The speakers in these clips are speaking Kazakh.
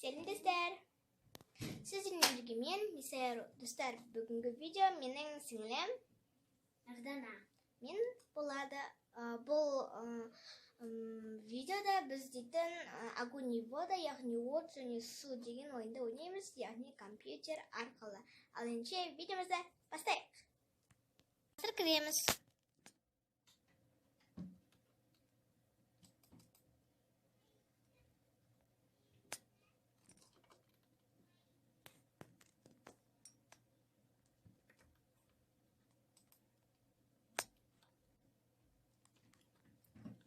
Сәлем достар. Сіздермен бірге мен, Мисая достар. Бүгінгі видео менің сіңлем Ардана. Мен болады. Бұл видеода біз дейтін огонь и вода, яғни от және су деген ойынды ойнаймыз, яғни компьютер арқылы. Ал енді видеомызды бастайық. Қазір кіреміз.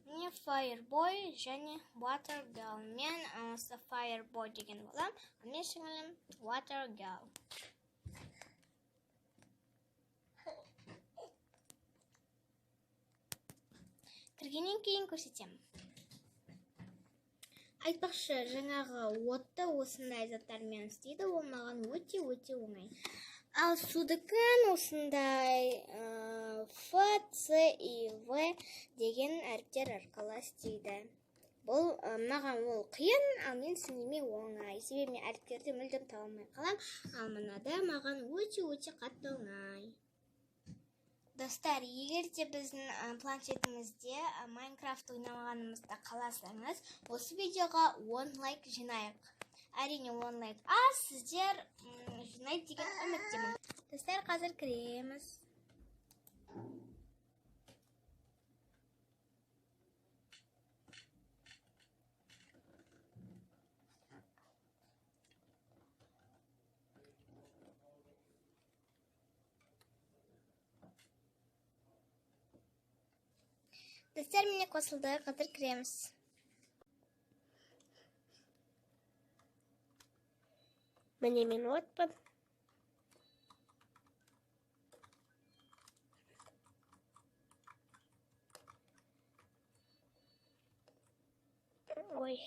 Мен Fireboy және Water Girl. Мен Fireboy деген болам. Мен сіңілім Water Girl. Кіргеннен кейін көрсетемін. Айтпақшы, жаңағы отты осындай заттармен істейді, ол маған өте оңай. Ал судыкін осындай F, C и V деген әріптер арқылы істейді. Бұл маған ол қиын, ал мен сіңлеме оңай. Себебі мен әріптерді мүлдем таба алмай қалам, ал мынада маған өте қатты оңай. Достар, егер де біздің планшетімізде Майнкрафт ойнамағанымызды қаласаңыз, осы видеоға 10 лайк жинайық. Әрине 10 лайк аз, сіздер жинайды деген үміттемін. Достар, қазір кіреміз. Достар, міне қосылды, қазір кіреміз. Міне мен отпын. Ой.